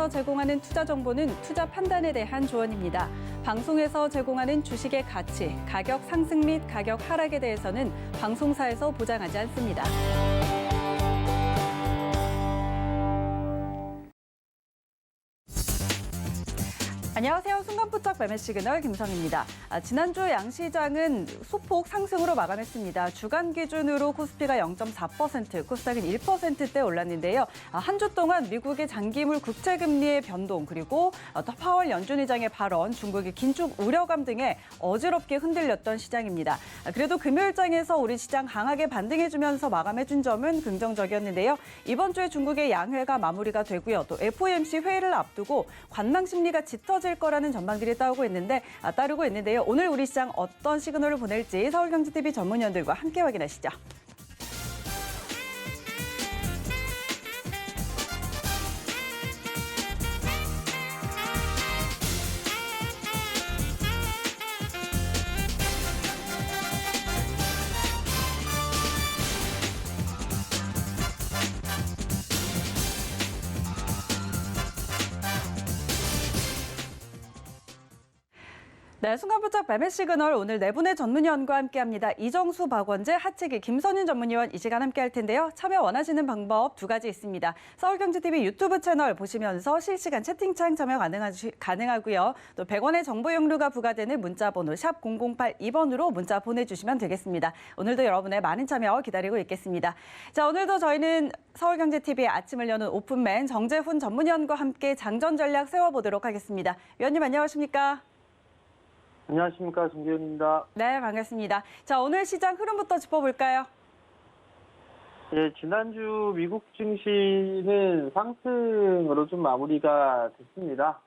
방송에서 제공하는 투자 정보는 투자 판단에 대한 조언입니다. 방송에서 제공하는 주식의 가치, 가격 상승 및 가격 하락에 대해서는 방송사에서 보장하지 않습니다. 안녕하세요. 순간포착 매매 시그널 김성입니다. 지난주 양시장은 소폭 상승으로 마감했습니다. 주간 기준으로 코스피가 0.4%, 코스닥은 1%대 올랐는데요. 한 주 동안 미국의 장기물 국채금리의 변동, 그리고 파월 연준 의장의 발언, 중국의 긴축 우려감 등에 어지럽게 흔들렸던 시장입니다. 그래도 금요일장에서 우리 시장 강하게 반등해주면서 마감해준 점은 긍정적이었는데요. 이번 주에 중국의 양회가 마무리가 되고요. 또 FOMC 회의를 앞두고 관망 심리가 짙어질 거라는 전망들이 따르고 있는데요. 오늘 우리 시장 어떤 시그널을 보낼지 서울경제TV 전문위원들과 함께 확인하시죠. 네, 순간포착 매매 시그널 오늘 네 분의 전문위원과 함께합니다. 이정수, 박원재, 하채기, 김선윤 전문위원 이 시간 함께할 텐데요. 참여 원하시는 방법 두 가지 있습니다. 서울경제TV 유튜브 채널 보시면서 실시간 채팅창 참여 가능하고요. 또 100원의 정보 용료가 부과되는 문자번호 샵 0082번으로 문자 보내주시면 되겠습니다. 오늘도 여러분의 많은 참여 기다리고 있겠습니다. 자, 오늘도 저희는 서울경제TV의 아침을 여는 오픈맨 정재훈 전문위원과 함께 장전 전략 세워보도록 하겠습니다. 위원님 안녕하십니까? 안녕하십니까, 정재훈입니다. 네, 반갑습니다. 자, 오늘 시장 흐름부터 짚어볼까요? 예, 지난주 미국 증시는 상승으로 좀 마무리가 됐습니다.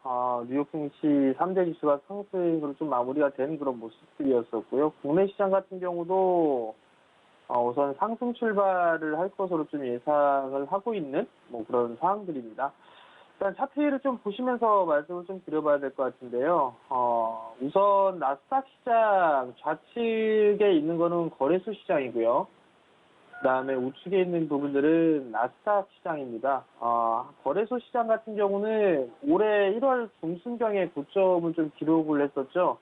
뉴욕 증시 3대 지수가 상승으로 좀 마무리가 된 그런 모습들이었었고요. 국내 시장 같은 경우도 우선 상승 출발을 할 것으로 좀 예상을 하고 있는 그런 상황들입니다. 일단 차트를 좀 보시면서 말씀을 좀 드려봐야 될 것 같은데요. 우선 나스닥 시장 좌측에 있는 거는 거래소 시장이고요. 그다음에 우측에 있는 부분들은 나스닥 시장입니다. 거래소 시장 같은 경우는 올해 1월 중순경에 고점을 좀 기록을 했었죠.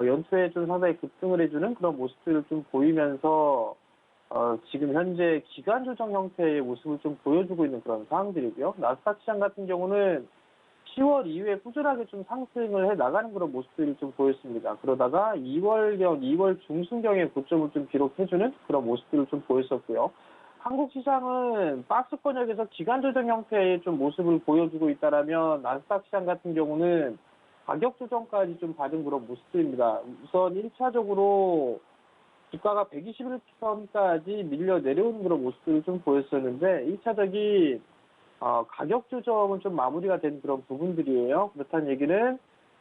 연초에 좀 상당히 급등을 해주는 그런 모습들을 좀 보이면서 지금 현재 기간 조정 형태의 모습을 좀 보여주고 있는 그런 상황들이고요. 나스닥 시장 같은 경우는 10월 이후에 꾸준하게 좀 상승을 해 나가는 그런 모습들이 좀 보였습니다. 그러다가 2월 중순경에 고점을 좀 기록해주는 그런 모습들을 좀 보였었고요. 한국 시장은 박스권역에서 기간 조정 형태의 좀 모습을 보여주고 있다라면 나스닥 시장 같은 경우는 가격 조정까지 좀 받은 그런 모습들입니다. 우선 1차적으로 주가가 121선까지 밀려 내려오는 그런 모습들을 좀 보였었는데 1차적인 가격 조정은 좀 마무리가 된 그런 부분들이에요. 그렇다는 얘기는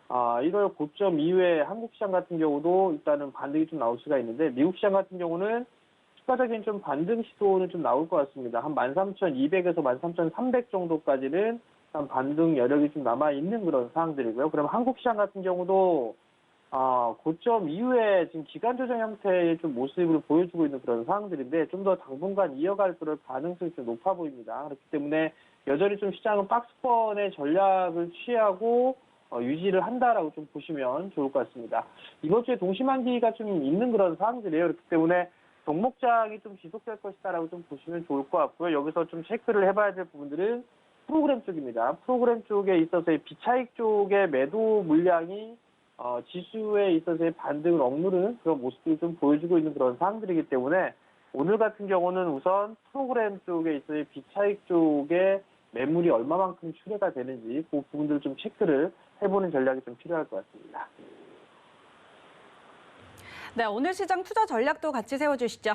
1월 고점 이후에 한국 시장 같은 경우도 일단은 반등이 좀 나올 수가 있는데 미국 시장 같은 경우는 추가적인 좀 반등 시도는 좀 나올 것 같습니다. 한 13,200에서 13,300 정도까지는 한 반등 여력이 좀 남아있는 그런 상황들이고요. 그럼 한국 시장 같은 경우도 고점 이후에 지금 기간 조정 형태의 좀 모습을 보여주고 있는 그런 상황들인데 좀 더 당분간 이어갈 그럴 가능성이 좀 높아 보입니다. 그렇기 때문에 여전히 좀 시장은 박스권의 전략을 취하고 유지를 한다라고 좀 보시면 좋을 것 같습니다. 이번 주에 동시만기가 좀 있는 그런 상황들이에요. 그렇기 때문에 종목장이 좀 지속될 것이다라고 좀 보시면 좋을 것 같고요. 여기서 좀 체크를 해봐야 될 부분들은 프로그램 쪽입니다. 프로그램 쪽에 있어서의 비차익 쪽의 매도 물량이 지수에 있어서의 반등을 억누르는 그런 모습을 좀 보여주고 있는 그런 상황들이기 때문에 오늘 같은 경우는 우선 프로그램 쪽에 있어서의 비차익 쪽에 매물이 얼마만큼 출회가 되는지 그 부분들을 좀 체크를 해보는 전략이 좀 필요할 것 같습니다. 네, 오늘 시장 투자 전략도 같이 세워주시죠.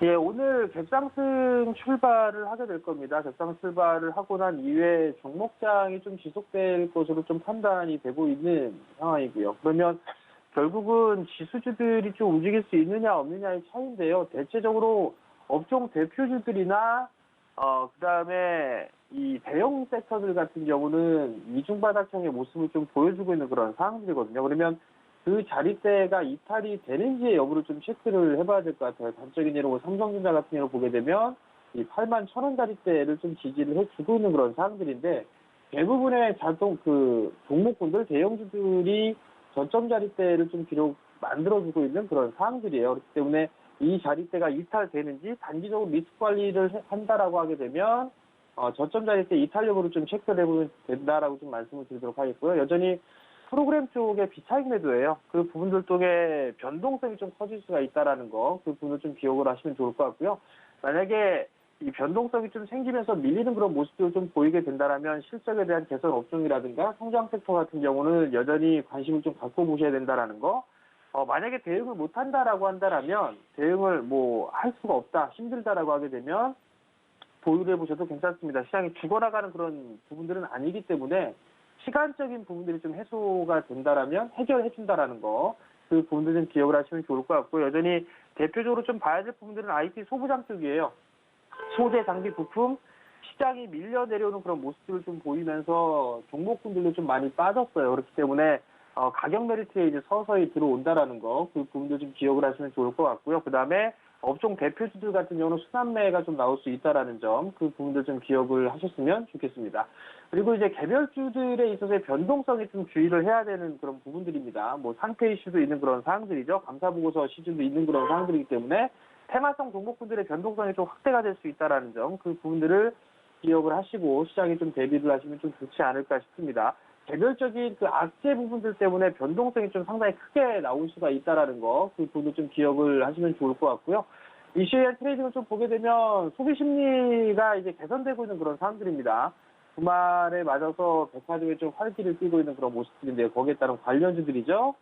예, 오늘 갭상승 출발을 하게 될 겁니다. 갭상 출발을 하고 난 이후에 종목장이 좀 지속될 것으로 좀 판단이 되고 있는 상황이고요. 그러면 결국은 지수주들이 좀 움직일 수 있느냐 없느냐의 차이인데요. 대체적으로 업종 대표주들이나 그다음에 이 대형 섹터들 같은 경우는 이중바닥형의 모습을 좀 보여주고 있는 그런 상황들이거든요. 그러면 그 자리대가 이탈이 되는지 여부를 좀 체크를 해봐야 될 것 같아요. 단적인 예로 삼성전자 같은 예로 보게 되면 이 81,000원 자리대를 좀 지지를 해주고 있는 그런 상황들인데 대부분의 종목군들, 대형주들이 저점 자리대를 좀 비록 만들어주고 있는 그런 상황들이에요. 그렇기 때문에 이 자리대가 이탈되는지 단기적으로 리스크 관리를 한다라고 하게 되면 저점 자리대 이탈력으로 좀 체크를 해보면 된다라고 좀 말씀을 드리도록 하겠고요. 여전히 프로그램 쪽의 비차익 매도예요. 그 부분들 쪽에 변동성이 좀 커질 수가 있다라는 거, 그 부분을 좀 기억을 하시면 좋을 것 같고요. 만약에 이 변동성이 좀 생기면서 밀리는 그런 모습들을 좀 보이게 된다라면 실적에 대한 개선 업종이라든가 성장 섹터 같은 경우는 여전히 관심을 좀 갖고 보셔야 된다라는 거. 만약에 대응을 못 한다라고 한다라면 대응을 할 수가 없다, 힘들다라고 하게 되면 보유를 해보셔도 괜찮습니다. 시장이 죽어나가는 그런 부분들은 아니기 때문에 시간적인 부분들이 좀 해소가 된다라면 해결해준다라는 거, 그 부분들 좀 기억을 하시면 좋을 것 같고, 여전히 대표적으로 좀 봐야 될 부분들은 IT 소부장 쪽이에요. 소재, 장비, 부품 시장이 밀려 내려오는 그런 모습들을 좀 보이면서 종목군들도 좀 많이 빠졌어요. 그렇기 때문에 가격 메리트에 이제 서서히 들어온다라는 거, 그 부분도 좀 기억을 하시면 좋을 것 같고요. 그 다음에 업종 대표주들 같은 경우는 순환매가 좀 나올 수 있다라는 점, 그 부분도 좀 기억을 하셨으면 좋겠습니다. 그리고 이제 개별주들에 있어서의 변동성에 좀 주의를 해야 되는 그런 부분들입니다. 상태 이슈도 있는 그런 사항들이죠. 감사보고서 시즌도 있는 그런 사항들이기 때문에 테마성 종목군들의 변동성이 좀 확대가 될 수 있다라는 점, 그 부분들을 기억을 하시고 시장에 좀 대비를 하시면 좀 좋지 않을까 싶습니다. 개별적인 그 악재 부분들 때문에 변동성이 좀 상당히 크게 나올 수가 있다라는 거, 그 부분도 좀 기억을 하시면 좋을 것 같고요. 이슈에 대한 트레이딩을 좀 보게 되면 소비 심리가 이제 개선되고 있는 그런 상황들입니다. 주말에 맞아서 백화점에 좀 활기를 띠고 있는 그런 모습들인데, 거기에 따른 관련주들이죠.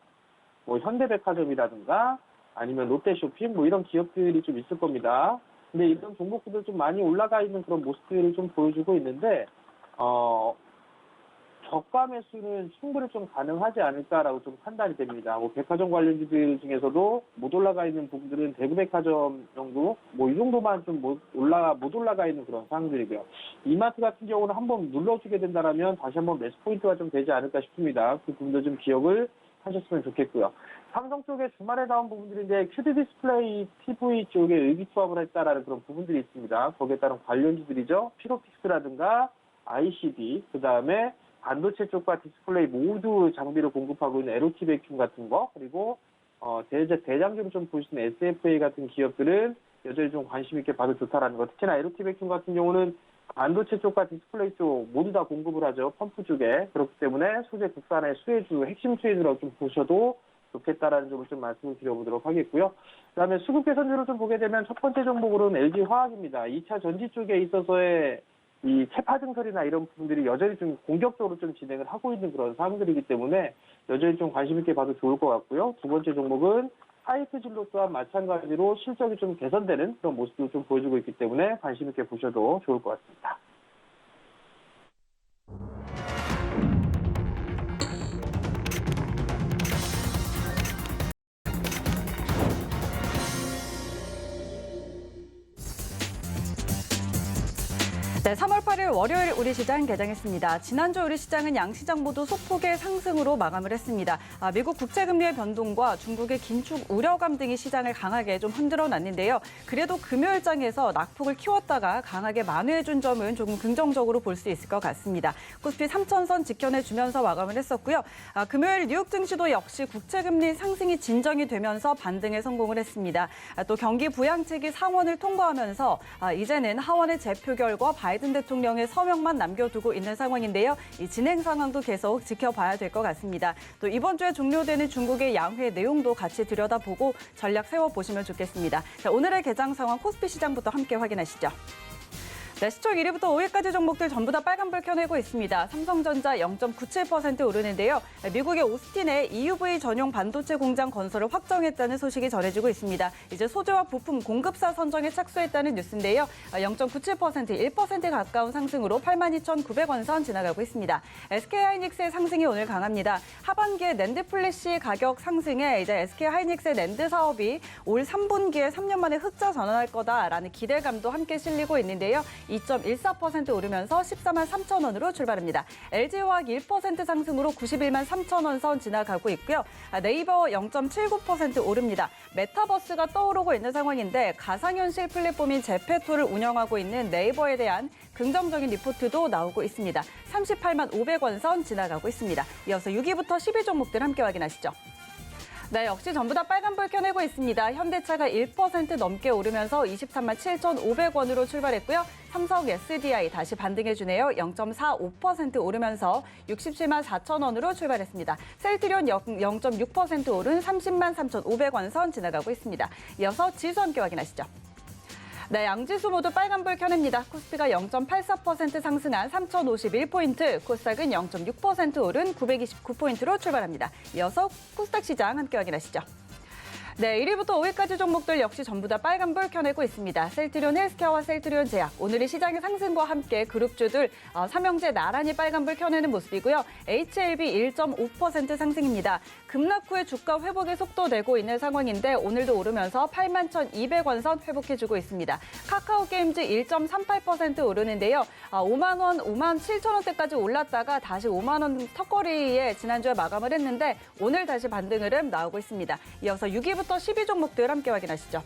현대백화점이라든가 아니면 롯데쇼핑 이런 기업들이 좀 있을 겁니다. 근데 이런 종목들도 좀 많이 올라가 있는 그런 모습들을 좀 보여주고 있는데, 저가 매수는 충분히 좀 가능하지 않을까라고 좀 판단이 됩니다. 백화점 관련주들 중에서도 못 올라가 있는 부분들은 대구백화점 정도, 이 정도만 좀 못 올라가 있는 그런 상황들이고요. 이마트 같은 경우는 한번 눌러주게 된다라면 다시 한번 매수 포인트가 좀 되지 않을까 싶습니다. 그 부분도 좀 기억을 하셨으면 좋겠고요. 삼성 쪽에 주말에 나온 부분들인데 QD 디스플레이 TV 쪽에 의기투합을 했다라는 그런 부분들이 있습니다. 거기에 따른 관련주들이죠. 피로픽스라든가 ICD, 그 다음에 반도체 쪽과 디스플레이 모두 장비를 공급하고 있는 LOT 백큐 같은 거, 그리고 대장주를 좀 보시는 SFA 같은 기업들은 여전히 좀 관심 있게 봐도 좋다라는 거. 특히나 LOT 백큐 같은 경우는 반도체 쪽과 디스플레이 쪽 모두 다 공급을 하죠. 펌프 쪽에. 그렇기 때문에 소재 국산의 수혜주, 핵심 수혜주라고 좀 보셔도 좋겠다라는 점을 좀 말씀을 드려보도록 하겠고요. 그다음에 수급 개선주를 좀 보게 되면 첫 번째 종목으로는 LG화학입니다. 2차 전지 쪽에 있어서의 이 채파 증설이나 이런 부분들이 여전히 좀 공격적으로 좀 진행을 하고 있는 그런 상황들이기 때문에 여전히 좀 관심 있게 봐도 좋을 것 같고요. 두 번째 종목은 하이트 진로 또한 마찬가지로 실적이 좀 개선되는 그런 모습도 좀 보여주고 있기 때문에 관심 있게 보셔도 좋을 것 같습니다. 네, 3월 8일 월요일 우리 시장 개장했습니다. 지난주 우리 시장은 양시장 모두 소폭의 상승으로 마감을 했습니다. 미국 국채금리의 변동과 중국의 긴축 우려감 등이 시장을 강하게 좀 흔들어 놨는데요. 그래도 금요일장에서 낙폭을 키웠다가 강하게 만회해준 점은 조금 긍정적으로 볼 수 있을 것 같습니다. 코스피 3,000선 지켜내주면서 마감을 했었고요. 금요일 뉴욕 증시도 역시 국채금리 상승이 진정이 되면서 반등에 성공을 했습니다. 또 경기 부양책이 상원을 통과하면서 이제는 하원의 제표 결과 바이든 대통령의 서명만 남겨두고 있는 상황인데요. 이 진행 상황도 계속 지켜봐야 될 것 같습니다. 또 이번 주에 종료되는 중국의 양회 내용도 같이 들여다보고 전략 세워보시면 좋겠습니다. 자, 오늘의 개장 상황 코스피 시장부터 함께 확인하시죠. 네, 시초 1위부터 5위까지 종목들 전부 다 빨간불 켜내고 있습니다. 삼성전자 0.97% 오르는데요. 미국의 오스틴에 EUV 전용 반도체 공장 건설을 확정했다는 소식이 전해지고 있습니다. 이제 소재와 부품 공급사 선정에 착수했다는 뉴스인데요. 0.97%, 1% 가까운 상승으로 82,900원 선 지나가고 있습니다. SK하이닉스의 상승이 오늘 강합니다. 하반기에 낸드 플래시 가격 상승에 이제 SK하이닉스의 낸드 사업이 올 3분기에 3년 만에 흑자 전환할 거다라는 기대감도 함께 실리고 있는데요. 2.14% 오르면서 14만 3천 원으로 출발합니다. LG화학 1% 상승으로 91만 3천 원 선 지나가고 있고요. 네이버 0.79% 오릅니다. 메타버스가 떠오르고 있는 상황인데 가상현실 플랫폼인 제페토를 운영하고 있는 네이버에 대한 긍정적인 리포트도 나오고 있습니다. 38만 500원 선 지나가고 있습니다. 이어서 6위부터 10위 종목들 함께 확인하시죠. 네, 역시 전부 다 빨간불 켜내고 있습니다. 현대차가 1% 넘게 오르면서 23만 7,500원으로 출발했고요. 삼성 SDI 다시 반등해주네요. 0.45% 오르면서 67만 4천 원으로 출발했습니다. 셀트리온 0.6% 오른 30만 3,500원 선 지나가고 있습니다. 이어서 지수 함께 확인하시죠. 네, 양지수 모두 빨간불 켜냅니다. 코스피가 0.84% 상승한 3,051포인트, 코스닥은 0.6% 오른 929포인트로 출발합니다. 이어서 코스닥 시장 함께 확인하시죠. 네, 1위부터 5위까지 종목들 역시 전부 다 빨간불 켜내고 있습니다. 셀트리온 헬스케어와 셀트리온 제약, 오늘의 시장의 상승과 함께 그룹주들 삼형제 나란히 빨간불 켜내는 모습이고요. HLB 1.5% 상승입니다. 급락 후에 주가 회복의 속도 내고 있는 상황인데 오늘도 오르면서 81,200원 선 회복해주고 있습니다. 카카오게임즈 1.38% 오르는데요. 5만 원, 5만 7천 원대까지 올랐다가 다시 5만 원 턱걸이에 지난주에 마감을 했는데 오늘 다시 반등 흐름 나오고 있습니다. 이어서 6위부터 10위 종목들 함께 확인하시죠.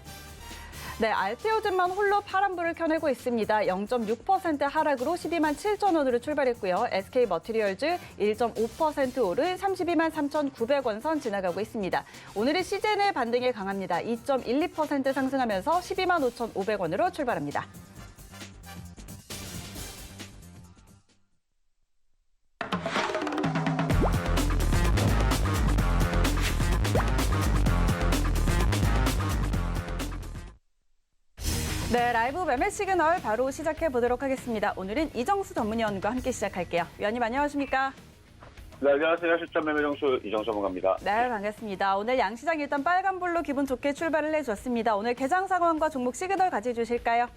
네, 알테오즘만 홀로 파란불을 켜내고 있습니다. 0.6% 하락으로 12만 7천 원으로 출발했고요. SK머티리얼즈 1.5% 오른 32만 3,900원 선 지나가고 있습니다. 오늘의 시젠의 반등이 강합니다. 2.12% 상승하면서 12만 5,500원으로 출발합니다. 네, 라이브 매매 시그널 바로 시작해 보도록 하겠습니다. 오늘은 이정수 전문위원과 함께 시작할게요. 위원님 안녕하십니까? 네, 안녕하세요. 실전 매매 정수 이정수 전문가입니다. 네, 반갑습니다. 오늘 양시장 일단 빨간불로 기분 좋게 출발을 해줬습니다. 오늘 개장 상황과 종목 시그널 가져주실까요?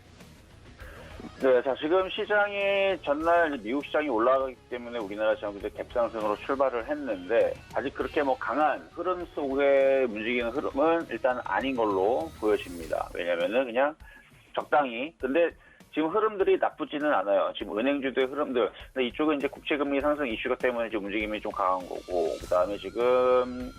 네, 자 지금 시장이 전날 미국 시장이 올라가기 때문에 우리나라 시장도 이제 갭상승으로 출발을 했는데 아직 그렇게 뭐 강한 흐름 속에 움직이는 흐름은 일단 아닌 걸로 보여집니다. 왜냐면은 그냥 적당히. 근데 지금 흐름들이 나쁘지는 않아요. 지금 은행주도의 흐름들. 근데 이쪽은 이제 국채금리 상승 이슈가 때문에 이제 움직임이 좀 강한 거고, 그 다음에 지금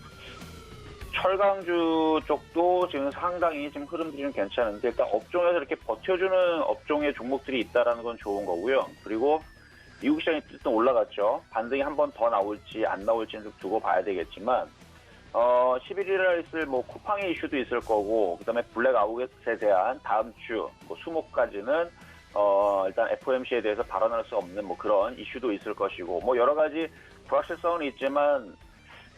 철강주 쪽도 지금 상당히 지금 흐름들이 좀 괜찮은데, 일단 업종에서 이렇게 버텨주는 업종의 종목들이 있다라는 건 좋은 거고요. 그리고 미국 시장이 일단 올라갔죠. 반등이 한 번 더 나올지 안 나올지는 좀 두고 봐야 되겠지만, 11일에 있을 뭐 쿠팡의 이슈도 있을 거고, 그 다음에 블랙아웃에 대한 다음 주 뭐 수목까지는 일단 FOMC에 대해서 발언할 수 없는 뭐 그런 이슈도 있을 것이고, 뭐 여러 가지 불확실성은 있지만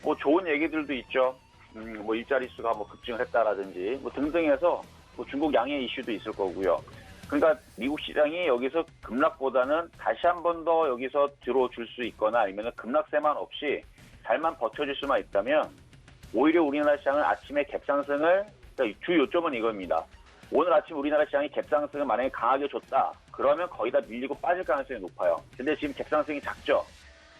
뭐 좋은 얘기들도 있죠. 뭐 일자리 수가 뭐 급증을 했다라든지 뭐 등등해서 뭐 중국 양의 이슈도 있을 거고요. 그러니까 미국 시장이 여기서 급락보다는 다시 한 번 더 여기서 들어줄 수 있거나 아니면 급락세만 없이 잘만 버텨줄 수만 있다면 오히려 우리나라 시장은 아침에 갭상승을, 그러니까 주 요점은 이겁니다. 오늘 아침 우리나라 시장이 갭상승을 만약에 강하게 줬다. 그러면 거의 다 밀리고 빠질 가능성이 높아요. 근데 지금 갭상승이 작죠.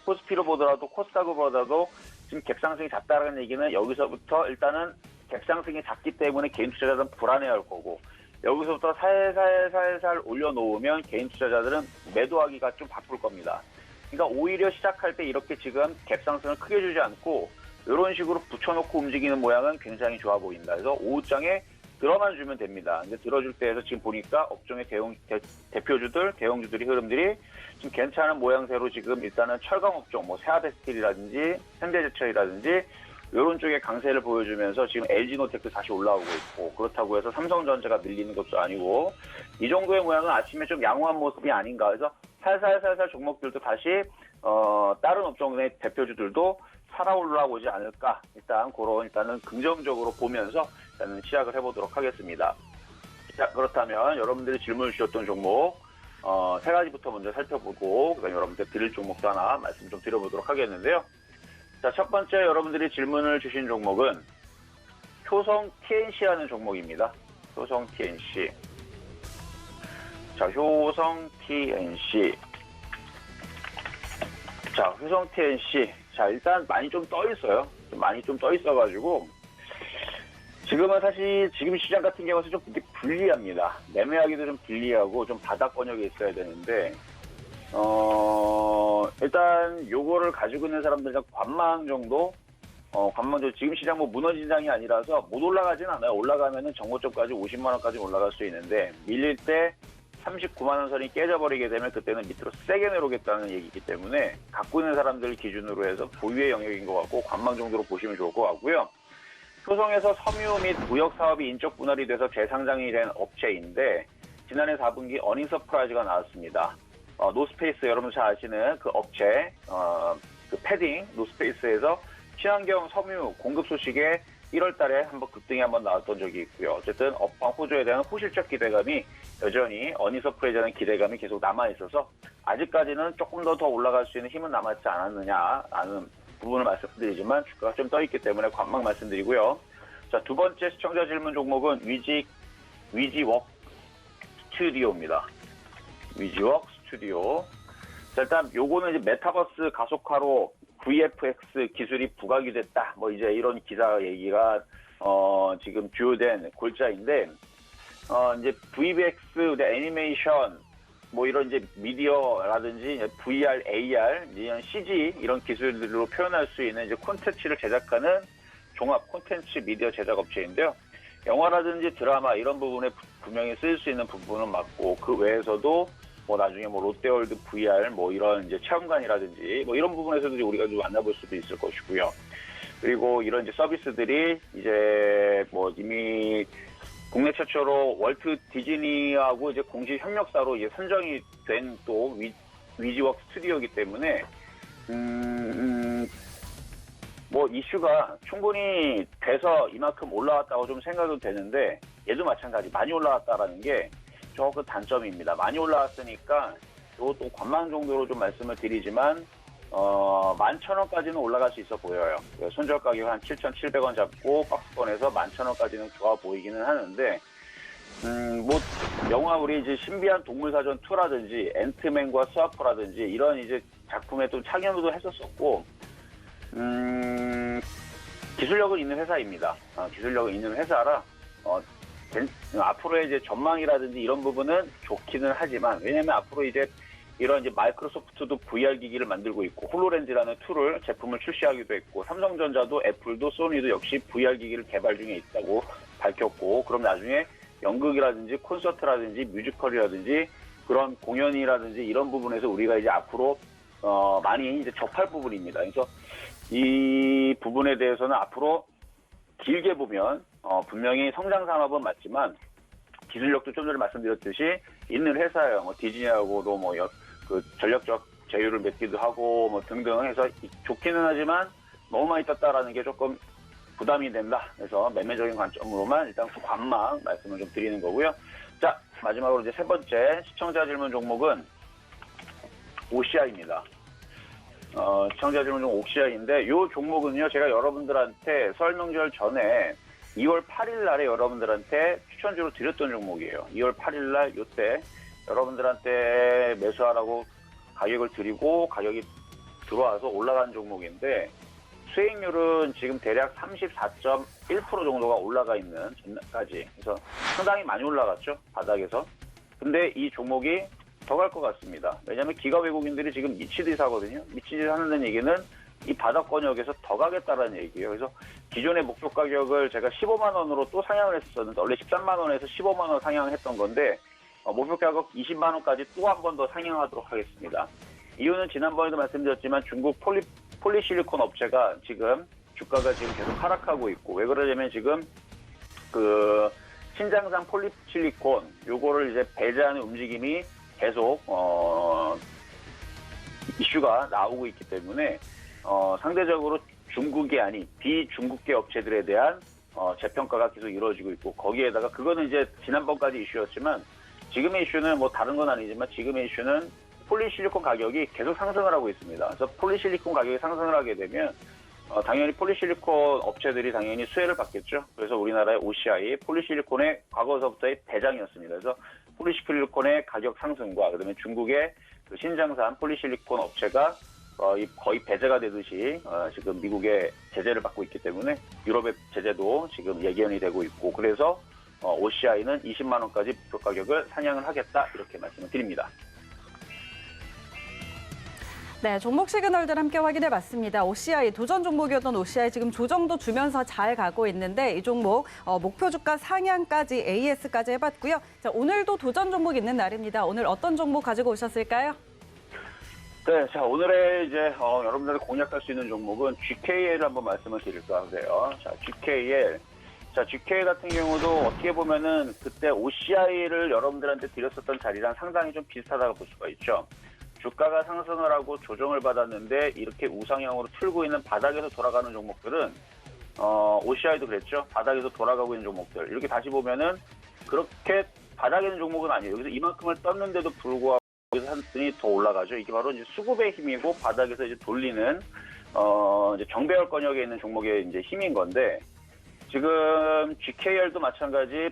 코스피로 보더라도 코스닥으로 보더라도 지금 갭상승이 작다라는 얘기는 여기서부터 일단은 갭상승이 작기 때문에 개인 투자자들은 불안해할 거고, 여기서부터 살살 올려놓으면 개인 투자자들은 매도하기가 좀 바쁠 겁니다. 그러니까 오히려 시작할 때 이렇게 지금 갭상승을 크게 주지 않고 이런 식으로 붙여놓고 움직이는 모양은 굉장히 좋아 보인다. 그래서 오후장에 들어만 주면 됩니다. 근데 들어줄 때에서 지금 보니까 업종의 대표주들, 대형주들이 흐름들이 지금 괜찮은 모양새로 지금 일단은 철강 업종, 뭐 세아베스틸이라든지 현대제철이라든지 이런 쪽에 강세를 보여주면서 지금 LG노텍도 다시 올라오고 있고, 그렇다고 해서 삼성전자가 밀리는 것도 아니고 이 정도의 모양은 아침에 좀 양호한 모습이 아닌가. 그래서 살살 종목들도 다시 다른 업종의 대표주들도 살아 올라오지 않을까. 일단은 긍정적으로 보면서 일단은 시작을 해보도록 하겠습니다. 자, 그렇다면 여러분들이 질문을 주셨던 종목 세 가지부터 먼저 살펴보고 그다음에 여러분들 드릴 종목도 하나 말씀 좀 드려보도록 하겠는데요. 자, 첫 번째 여러분들이 질문을 주신 종목은 효성 TNC라는 종목입니다. 효성 TNC. 자, 효성 TNC. 자, 효성 TNC. 자, 일단 많이 좀 떠 있어요. 많이 좀 떠 있어가지고 지금은 사실 지금 시장 같은 경우는 좀 불리합니다. 매매하기도 좀 불리하고 좀 바닥권역에 있어야 되는데 일단 요거를 가지고 있는 사람들은 관망 정도 지금 시장 뭐 무너진장이 아니라서 못 올라가진 않아요. 올라가면은 정고점까지 50만 원까지 올라갈 수 있는데 밀릴 때 39만 원 선이 깨져버리게 되면 그때는 밑으로 세게 내려오겠다는 얘기이기 때문에 갖고 있는 사람들 기준으로 해서 보유의 영역인 것 같고 관망 정도로 보시면 좋을 것 같고요. 효성에서 섬유 및 무역 사업이 인적 분할이 돼서 재상장이 된 업체인데 지난해 4분기 어닝 서프라이즈가 나왔습니다. 노스페이스 여러분 잘 아시는 그 업체 그 패딩 노스페이스에서 친환경 섬유 공급 소식에 1월 달에 한번 급등이 한번 나왔던 적이 있고요. 어쨌든 업황 호조에 대한 호실적 기대감이 여전히 어닝 서프라이즈라는 기대감이 계속 남아있어서 아직까지는 조금 더 올라갈 수 있는 힘은 남았지 않았느냐라는 부분을 말씀드리지만 주가가 좀 떠있기 때문에 관망 말씀드리고요. 자, 두 번째 시청자 질문 종목은 위지웍 스튜디오입니다. 위지웍 스튜디오. 자, 일단 요거는 이제 메타버스 가속화로 VFX 기술이 부각이 됐다. 뭐 이제 이런 기사 얘기가 지금 주요된 골자인데 이제 VFX 애니메이션 뭐 이런 이제 미디어라든지 VR, AR, 이런 CG 이런 기술들로 표현할 수 있는 이제 콘텐츠를 제작하는 종합 콘텐츠 미디어 제작 업체인데요. 영화라든지 드라마 이런 부분에 분명히 쓸 수 있는 부분은 맞고 그 외에서도 뭐 나중에 뭐 롯데월드 VR 뭐 이런 이제 체험관이라든지 뭐 이런 부분에서도 우리가 좀 만나볼 수도 있을 것이고요. 그리고 이런 이제 서비스들이 이제 뭐 이미 국내 최초로 월트 디즈니하고 이제 공식 협력사로 이제 선정이 된 또 위지웍 스튜디오이기 때문에 뭐 이슈가 충분히 돼서 이만큼 올라왔다고 좀 생각은 되는데 얘도 마찬가지 많이 올라왔다라는 게 조금 단점입니다. 많이 올라왔으니까 또 관망 정도로 좀 말씀을 드리지만 11,000원까지는 올라갈 수 있어 보여요. 손절 가격 한 7,700원 잡고 박스권에서 11,000원까지는 좋아 보이기는 하는데 뭐 영화 우리 이제 신비한 동물사전 2라든지 앤트맨과 스와퍼라든지 이런 이제 작품에 또 참여도 했었었고 기술력은 있는 회사입니다. 기술력은 있는 회사라 앞으로의 이제 전망이라든지 이런 부분은 좋기는 하지만 왜냐면 앞으로 이제 이런 이제 마이크로소프트도 VR 기기를 만들고 있고 홀로렌즈라는 툴을 제품을 출시하기도 했고 삼성전자도 애플도 소니도 역시 VR 기기를 개발 중에 있다고 밝혔고 그럼 나중에 연극이라든지 콘서트라든지 뮤지컬이라든지 그런 공연이라든지 이런 부분에서 우리가 이제 앞으로 많이 이제 접할 부분입니다. 그래서 이 부분에 대해서는 앞으로 길게 보면 분명히 성장 산업은 맞지만 기술력도 좀 전에 말씀드렸듯이 있는 회사예요. 뭐 디즈니하고도 뭐 그 전략적 제휴를 맺기도 하고 뭐 등등 해서 좋기는 하지만 너무 많이 떴다라는 게 조금 부담이 된다. 그래서 매매적인 관점으로만 일단 관망 말씀을 좀 드리는 거고요. 자, 마지막으로 이제 세 번째 시청자 질문 종목은 OCI입니다. 시청자 질문 종목 OCI인데 이 종목은요 제가 여러분들한테 설 명절 전에 2월 8일 날에 여러분들한테 추천주로 드렸던 종목이에요. 2월 8일 날 이때 여러분들한테 매수하라고 가격을 드리고 가격이 들어와서 올라간 종목인데 수익률은 지금 대략 34.1% 정도가 올라가 있는 전날까지. 그래서 상당히 많이 올라갔죠. 바닥에서. 근데 이 종목이 더 갈 것 같습니다. 왜냐하면 기가 외국인들이 지금 미치듯이 사거든요. 미치듯이 하는 얘기는 이 바닥권역에서 더 가겠다라는 얘기예요. 그래서 기존의 목표 가격을 제가 15만 원으로 또 상향을 했었는데 원래 13만 원에서 15만 원 상향했던 건데 목표 가격 20만 원까지 또 한 번 더 상향하도록 하겠습니다. 이유는 지난번에도 말씀드렸지만 중국 폴리실리콘 업체가 지금 주가가 지금 계속 하락하고 있고 왜 그러냐면 지금 그 신장산 폴리실리콘 요거를 이제 배제하는 움직임이 계속 이슈가 나오고 있기 때문에 상대적으로 중국이 아닌 비중국계 업체들에 대한 재평가가 계속 이루어지고 있고 거기에다가 그거는 이제 지난번까지 이슈였지만 지금의 이슈는 뭐 다른 건 아니지만 지금의 이슈는 폴리실리콘 가격이 계속 상승을 하고 있습니다. 그래서 폴리실리콘 가격이 상승을 하게 되면 당연히 폴리실리콘 업체들이 당연히 수혜를 받겠죠. 그래서 우리나라의 OCI 폴리실리콘의 과거서부터의 대장이었습니다. 그래서 폴리실리콘의 가격 상승과 그다음에 중국의 그 신장산 폴리실리콘 업체가 거의 배제가 되듯이 지금 미국의 제재를 받고 있기 때문에 유럽의 제재도 지금 예견이 되고 있고 그래서 OCI는 20만 원까지 목표 가격을 상향을 하겠다 이렇게 말씀을 드립니다. 네, 종목 시그널들 함께 확인해 봤습니다. OCI, 도전 종목이었던 OCI 지금 조정도 주면서 잘 가고 있는데 이 종목 목표 주가 상향까지 AS까지 해봤고요. 자, 오늘도 도전 종목 있는 날입니다. 오늘 어떤 종목 가지고 오셨을까요? 네, 자 오늘의 이제 여러분들이 공략할 수 있는 종목은 GKL 한번 말씀을 드릴까 하고요. 자, GKL. 자, GK 같은 경우도 어떻게 보면은 그때 OCI를 여러분들한테 드렸었던 자리랑 상당히 좀 비슷하다고 볼 수가 있죠. 주가가 상승을 하고 조정을 받았는데 이렇게 우상향으로 틀고 있는 바닥에서 돌아가는 종목들은 OCI도 그랬죠. 바닥에서 돌아가고 있는 종목들. 이렇게 다시 보면은 그렇게 바닥에 있는 종목은 아니에요. 여기서 이만큼을 떴는데도 불구하고 여기서 한 끈이 더 올라가죠. 이게 바로 이제 수급의 힘이고 바닥에서 이제 돌리는 이제 정배열 권역에 있는 종목의 이제 힘인 건데 지금 GKR도 마찬가지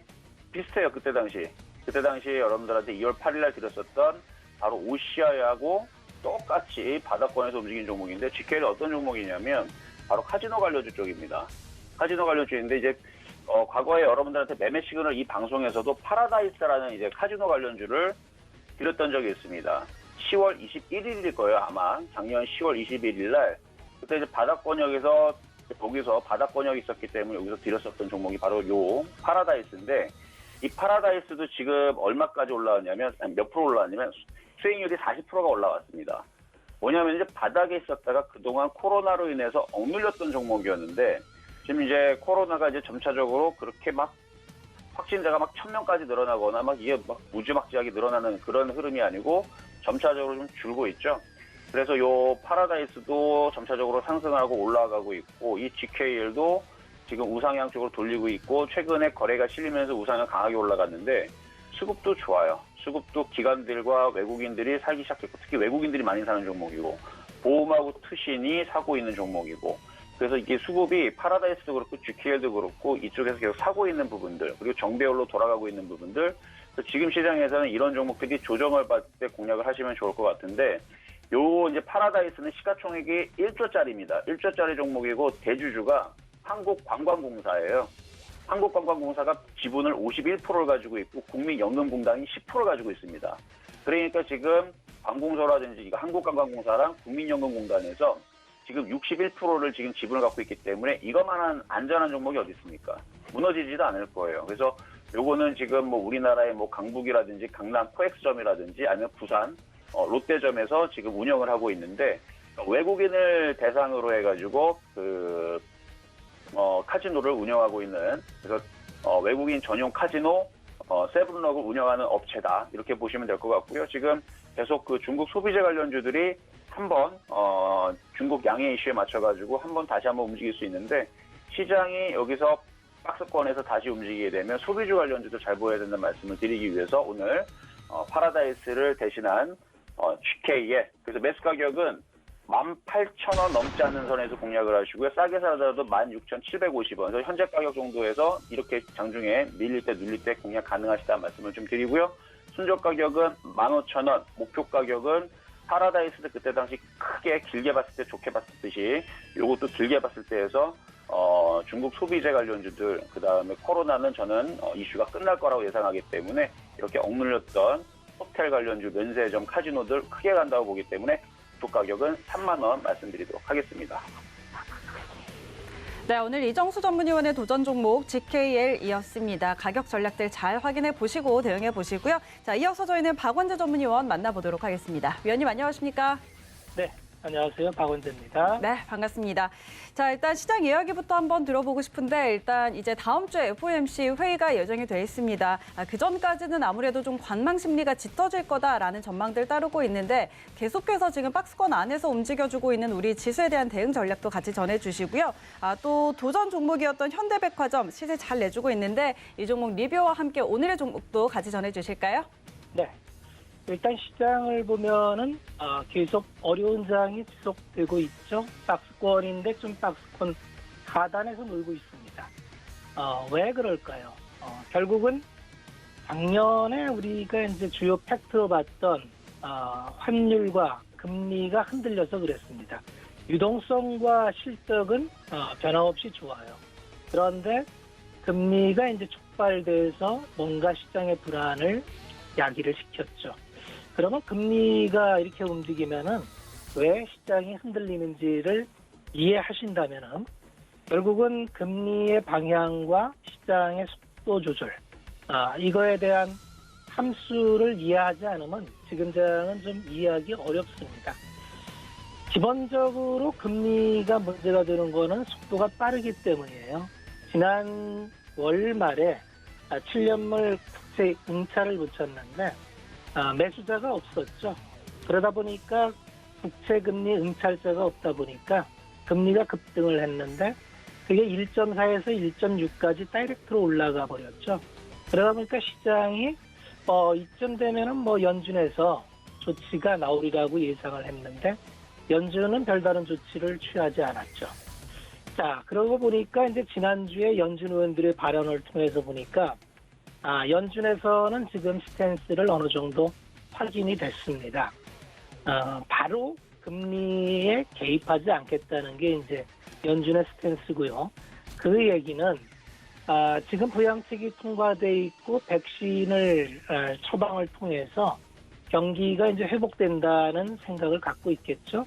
비슷해요. 그때 당시 여러분들한테 2월 8일 날 드렸었던 바로 OCI하고 똑같이 바닥권에서 움직이는 종목인데 GKR이 어떤 종목이냐면 바로 카지노 관련주 쪽입니다. 카지노 관련주인데 이제 과거에 여러분들한테 매매 시그널 이 방송에서도 파라다이스라는 이제 카지노 관련주를 드렸던 적이 있습니다. 10월 21일일 거예요, 아마. 작년 10월 21일 날. 그때 이제 바닥권역에서 거기서 바닥권역이 있었기 때문에 여기서 드렸었던 종목이 바로 요 파라다이스인데 이 파라다이스도 지금 얼마까지 올라왔냐면 몇 프로 올라왔냐면 수익률이 40%가 올라왔습니다. 뭐냐면 이제 바닥에 있었다가 그동안 코로나로 인해서 억눌렸던 종목이었는데 지금 이제 코로나가 이제 점차적으로 그렇게 막 확진자가 막 1000명까지 늘어나거나 막 이게 막 무지막지하게 늘어나는 그런 흐름이 아니고 점차적으로 좀 줄고 있죠. 그래서 요 파라다이스도 점차적으로 상승하고 올라가고 있고 이 GKL도 지금 우상향 쪽으로 돌리고 있고 최근에 거래가 실리면서 우상향 강하게 올라갔는데 수급도 좋아요. 수급도 기관들과 외국인들이 사기 시작했고 특히 외국인들이 많이 사는 종목이고 보험하고 투신이 사고 있는 종목이고 그래서 이게 수급이 파라다이스도 그렇고 GKL도 그렇고 이쪽에서 계속 사고 있는 부분들 그리고 정배열로 돌아가고 있는 부분들 지금 시장에서는 이런 종목들이 조정을 받을 때 공략을 하시면 좋을 것 같은데 요 이제 파라다이스는 시가총액이 1조짜리입니다. 1조짜리 종목이고 대주주가 한국관광공사예요. 한국관광공사가 지분을 51%를 가지고 있고 국민연금공단이 10%를 가지고 있습니다. 그러니까 지금 관공서라든지 한국관광공사랑 국민연금공단에서 지금 61%를 지금 지분을 갖고 있기 때문에 이것만한 안전한 종목이 어디 있습니까? 무너지지도 않을 거예요. 그래서 요거는 지금 뭐 우리나라의 뭐 강북이라든지 강남 코엑스점이라든지 아니면 부산 롯데점에서 지금 운영을 하고 있는데 외국인을 대상으로 해가지고 카지노를 운영하고 있는 그래서 외국인 전용 카지노 세븐럭을 운영하는 업체다 이렇게 보시면 될 것 같고요. 지금 계속 그 중국 소비재 관련주들이 한번 중국 양해 이슈에 맞춰가지고 다시 한번 움직일 수 있는데 시장이 여기서 박스권에서 다시 움직이게 되면 소비주 관련주도 잘 보여야 된다는 말씀을 드리기 위해서 오늘 파라다이스를 대신한 GK에 그래서 매수 가격은 18,000원 넘지 않는 선에서 공략을 하시고요. 싸게 사더라도 16,750원. 그래서 현재 가격 정도에서 이렇게 장중에 밀릴 때 눌릴 때 공략 가능하시다는 말씀을 좀 드리고요. 순적 가격은 15,000원. 목표 가격은 파라다이스도 그때 당시 크게 길게 봤을 때 좋게 봤듯이 요것도 길게 봤을 때에서 중국 소비재 관련주들 그다음에 코로나는 저는 이슈가 끝날 거라고 예상하기 때문에 이렇게 억눌렸던 호텔 관련주 면세점 카지노들 크게 간다고 보기 때문에 주 가격은 3만 원 말씀드리도록 하겠습니다. 네, 오늘 이정수 전문위원의 도전 종목 GKL이었습니다. 가격 전략들 잘 확인해 보시고 대응해 보시고요. 자, 이어서 저희는 박원재 전문위원 만나보도록 하겠습니다. 위원님 안녕하십니까? 네, 안녕하세요. 박원재입니다. 네, 반갑습니다. 자, 일단 시장 이야기부터 한번 들어보고 싶은데 일단 이제 다음 주에 FOMC 회의가 예정이 돼 있습니다. 그 전까지는 아무래도 좀 관망 심리가 짙어질 거다라는 전망들 따르고 있는데 계속해서 지금 박스권 안에서 움직여주고 있는 우리 지수에 대한 대응 전략도 같이 전해주시고요. 또 도전 종목이었던 현대백화점 시세 잘 내주고 있는데 이 종목 리뷰와 함께 오늘의 종목도 같이 전해주실까요? 네. 일단 시장을 보면은 계속 어려운 상황이 지속되고 있죠. 박스권인데 좀 박스권 하단에서 놀고 있습니다. 왜 그럴까요? 결국은 작년에 우리가 이제 주요 팩트로 봤던 환율과 그 금리가 흔들려서 그랬습니다. 유동성과 실적은 변함없이 좋아요. 그런데 금리가 이제 촉발돼서 뭔가 시장의 불안을 야기를 시켰죠. 그러면 금리가 이렇게 움직이면은 왜 시장이 흔들리는지를 이해하신다면은 결국은 금리의 방향과 시장의 속도 조절, 이거에 대한 함수를 이해하지 않으면 지금 장은 좀 이해하기 어렵습니다. 기본적으로 금리가 문제가 되는 거는 속도가 빠르기 때문이에요. 지난 월 말에 7년물 국채 응찰을 붙였는데 매수자가 없었죠. 그러다 보니까 국채금리 응찰자가 없다 보니까 금리가 급등을 했는데 그게 1.4에서 1.6까지 다이렉트로 올라가 버렸죠. 그러다 보니까 시장이 이쯤 되면은 연준에서 조치가 나오리라고 예상을 했는데 연준은 별다른 조치를 취하지 않았죠. 자, 그러고 보니까 이제 지난주에 연준 의원들의 발언을 통해서 보니까 연준에서는 지금 스탠스를 어느 정도 확인이 됐습니다. 바로 금리에 개입하지 않겠다는 게 이제 연준의 스탠스고요. 그 얘기는 지금 부양책이 통과돼 있고 백신을 처방을 통해서 경기가 이제 회복된다는 생각을 갖고 있겠죠.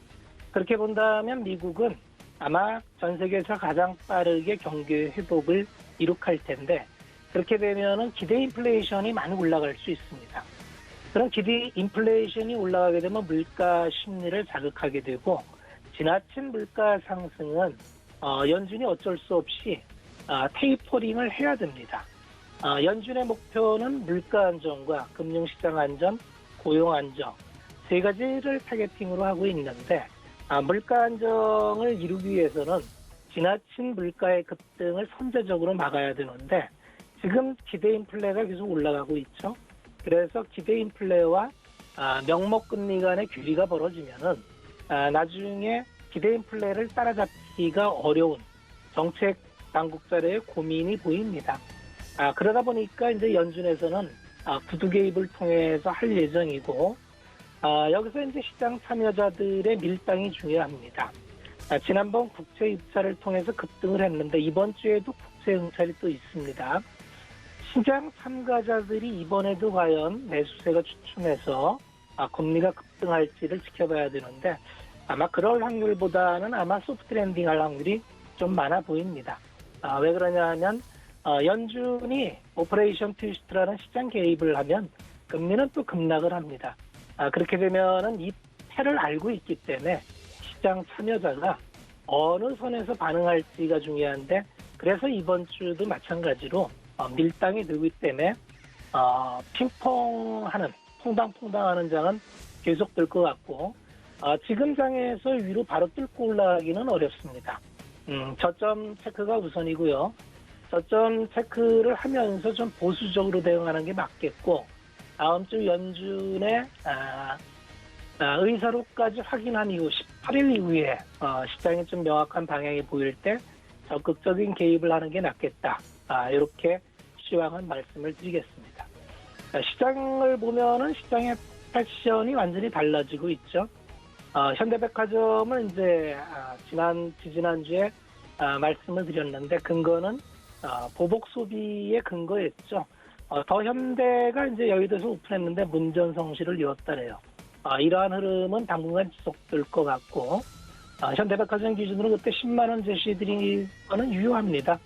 그렇게 본다면 미국은 아마 전 세계에서 가장 빠르게 경기 회복을 이룩할 텐데 그렇게 되면은 기대 인플레이션이 많이 올라갈 수 있습니다. 그런 기대 인플레이션이 올라가게 되면 물가 심리를 자극하게 되고 지나친 물가 상승은 연준이 어쩔 수 없이 테이퍼링을 해야 됩니다. 연준의 목표는 물가 안정과 금융시장 안정, 고용 안정 세 가지를 타겟팅으로 하고 있는데 물가 안정을 이루기 위해서는 지나친 물가의 급등을 선제적으로 막아야 되는데 지금 기대 인플레가 계속 올라가고 있죠. 그래서 기대 인플레와 명목금리 간의 괴리가 벌어지면은 나중에 기대 인플레를 따라잡기가 어려운 정책 당국자들의 고민이 보입니다. 그러다 보니까 이제 연준에서는 구두 개입을 통해서 할 예정이고 여기서 이제 시장 참여자들의 밀당이 중요합니다. 지난번 국채 입찰을 통해서 급등을 했는데 이번 주에도 국채 응찰이 또 있습니다. 시장 참가자들이 이번에도 과연 매수세가 추춤해서 금리가 급등할지를 지켜봐야 되는데 아마 그럴 확률보다는 아마 소프트 랜딩 할 확률이 좀 많아 보입니다. 왜 그러냐 하면 연준이 오퍼레이션 트위스트라는 시장 개입을 하면 금리는 또 급락을 합니다. 그렇게 되면은 이 패를 알고 있기 때문에 시장 참여자가 어느 선에서 반응할지가 중요한데 그래서 이번 주도 마찬가지로 밀당이 늘기 때문에 핑퐁하는 퐁당퐁당하는 장은 계속될 것 같고 지금 장에서 위로 바로 뚫고 올라가기는 어렵습니다. 저점 체크가 우선이고요. 저점 체크를 하면서 좀 보수적으로 대응하는 게 맞겠고 다음 주 연준의 의사로까지 확인한 이후 18일 이후에 시장에 좀 명확한 방향이 보일 때 적극적인 개입을 하는 게 낫겠다. 이렇게 시황은 말씀을 드리겠습니다. 시장을 보면은 시장의 패션이 완전히 달라지고 있죠. 현대백화점은 이제 지난주에 말씀을 드렸는데 근거는 보복 소비의 근거였죠. 더 현대가 이제 여의도에서 오픈했는데 문전성시를 이뤘다래요. 이러한 흐름은 당분간 지속될 것 같고 현대백화점 기준으로 그때 10만 원 제시드린 거는 유효합니다.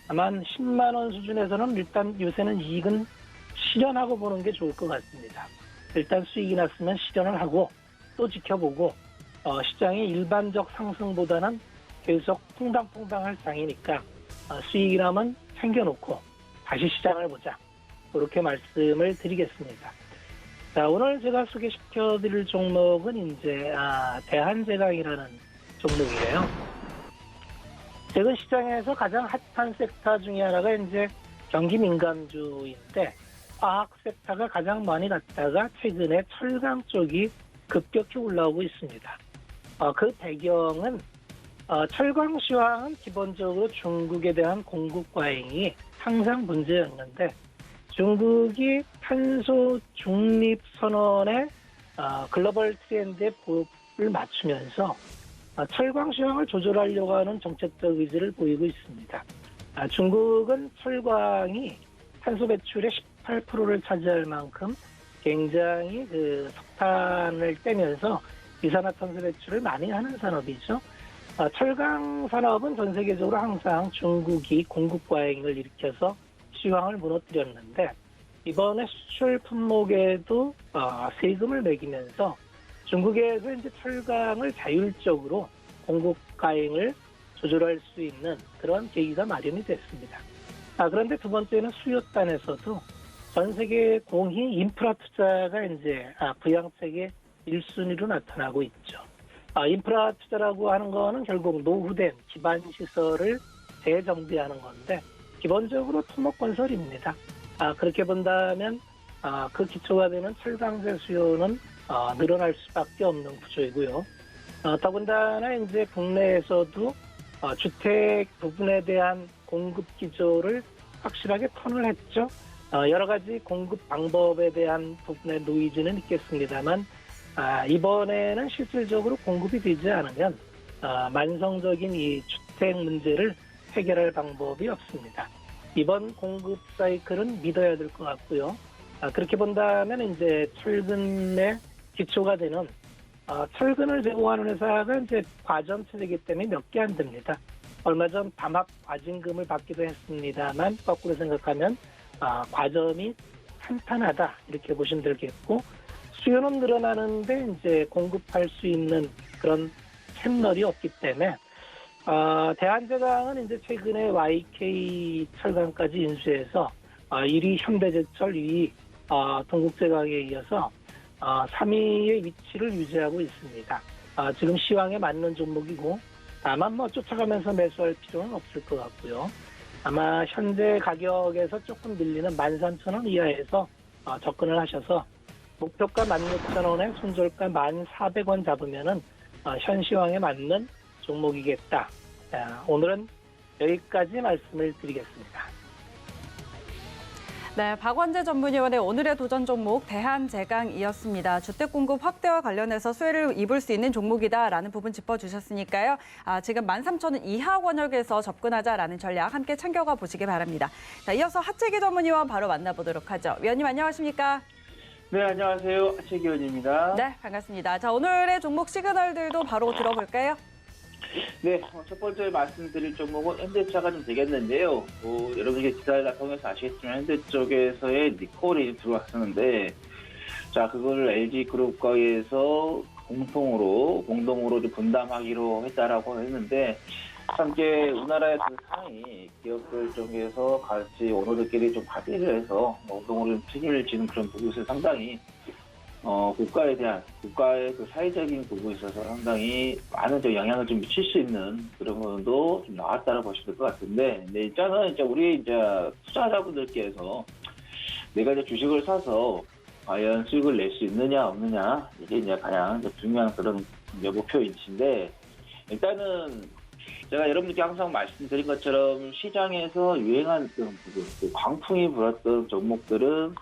다만 10만 원 수준에서는 일단 요새는 이익은 실현하고 보는 게 좋을 것 같습니다. 일단 수익이 났으면 실현을 하고 또 지켜보고 시장의 일반적 상승보다는 계속 퐁당퐁당할 장이니까 수익이 나면 챙겨놓고 다시 시장을 보자. 그렇게 말씀을 드리겠습니다. 자, 오늘 제가 소개시켜드릴 종목은 이제 대한제강이라는 종목이에요. 최근 시장에서 가장 핫한 섹터 중에 하나가 이제 경기 민감주인데 화학 섹터가 가장 많이 갔다가 최근에 철강 쪽이 급격히 올라오고 있습니다. 그 배경은 철강 시황은 기본적으로 중국에 대한 공급 과잉이 항상 문제였는데 중국이 탄소 중립 선언의 글로벌 트렌드에 값을 맞추면서 철강 시황을 조절하려고 하는 정책적 의지를 보이고 있습니다. 중국은 철강이 탄소 배출의 18%를 차지할 만큼 굉장히 석탄을 떼면서 이산화탄소 배출을 많이 하는 산업이죠. 철강 산업은 전 세계적으로 항상 중국이 공급 과잉을 일으켜서 시황을 무너뜨렸는데 이번에 수출 품목에도 세금을 매기면서 중국에서 이제 철강을 자율적으로 공급 과잉을 조절할 수 있는 그런 계기가 마련이 됐습니다. 그런데 두 번째는 수요단에서도 전 세계 공히 인프라 투자가 이제 부양책의 1순위로 나타나고 있죠. 인프라 투자라고 하는 거는 결국 노후된 기반 시설을 재정비하는 건데 기본적으로 토목 건설입니다. 그렇게 본다면 그 기초가 되는 철강제 수요는 늘어날 수밖에 없는 구조이고요. 더군다나 이제 국내에서도 주택 부분에 대한 공급 기조를 확실하게 턴을 했죠. 여러 가지 공급 방법에 대한 부분의 노이즈는 있겠습니다만 이번에는 실질적으로 공급이 되지 않으면 만성적인 이 주택 문제를 해결할 방법이 없습니다. 이번 공급 사이클은 믿어야 될 것 같고요. 그렇게 본다면 이제 철근의 기초가 되는 철근을 제공하는 회사가 이제 과점 체제이기 때문에 몇 개 안 됩니다. 얼마 전 담합 과징금을 받기도 했습니다만 거꾸로 생각하면 과점이 탄탄하다 이렇게 보시면 되겠고 수요는 늘어나는데 이제 공급할 수 있는 그런 채널이 없기 때문에 대한제강은 이제 최근에 YK 철강까지 인수해서 1위 현대제철, 2위 동국제강에 이어서 3위의 위치를 유지하고 있습니다. 지금 시황에 맞는 종목이고 다만 쫓아가면서 매수할 필요는 없을 것 같고요. 아마 현재 가격에서 조금 밀리는 13,000원 이하에서 접근을 하셔서 목표가 16,000원에 손절가 1,400원 잡으면은 현 시황에 맞는 종목이겠다. 오늘은 여기까지 말씀을 드리겠습니다. 네, 박원재 전문위원의 오늘의 도전 종목 대한제강이었습니다. 주택 공급 확대와 관련해서 수혜를 입을 수 있는 종목이다라는 부분 짚어주셨으니까요. 지금 13,000원 이하 권역에서 접근하자라는 전략 함께 챙겨가 보시기 바랍니다. 자, 이어서 하채기 전문위원 바로 만나보도록 하죠. 위원님 안녕하십니까? 네, 안녕하세요. 하채기 의원입니다. 네, 반갑습니다. 자, 오늘의 종목 시그널들도 바로 들어볼까요? 네, 첫 번째 말씀드릴 종목은 현대차가 좀 되겠는데요. 여러분이 기사를 통해서 아시겠지만 현대 쪽에서의 니콜이 들어왔었는데, 자, 그걸 LG그룹과에서 공동으로 좀 분담하기로 했다라고 했는데, 함께 우리나라의 그 상위 기업들 쪽에서 같이 오너들끼리 좀 합의를 해서 공동으로 좀 책임을 지는 그런 부분에서 상당히 국가의 그 사회적인 부분에 있어서 상당히 많은 좀 영향을 좀 미칠 수 있는 그런 부분도 좀 나왔다고 보시면 될 것 같은데, 근데 일단은 이제 우리 이제 투자자분들께서 내가 이제 주식을 사서 과연 수익을 낼 수 있느냐 없느냐 이게 이제 가장 중요한 그런 목표인데, 일단은 제가 여러분께 항상 말씀드린 것처럼 시장에서 유행한 그런 부분, 그 광풍이 불었던 종목들은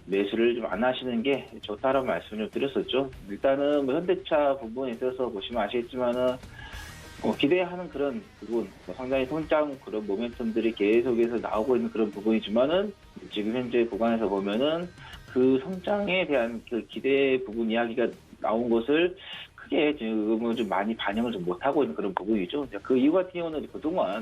매수를 좀 안 하시는 게 좋다라는 말씀을 좀 드렸었죠. 일단은 현대차 부분에 있어서 보시면 아시겠지만은 기대하는 그런 부분, 상당히 성장 그런 모멘텀들이 계속해서 나오고 있는 그런 부분이지만은 지금 현재 구간에서 보면은 그 성장에 대한 그 기대 부분 이야기가 나온 것을 크게 지금은 좀 많이 반영을 좀 못하고 있는 그런 부분이죠. 그 이유 같은 경우는 그동안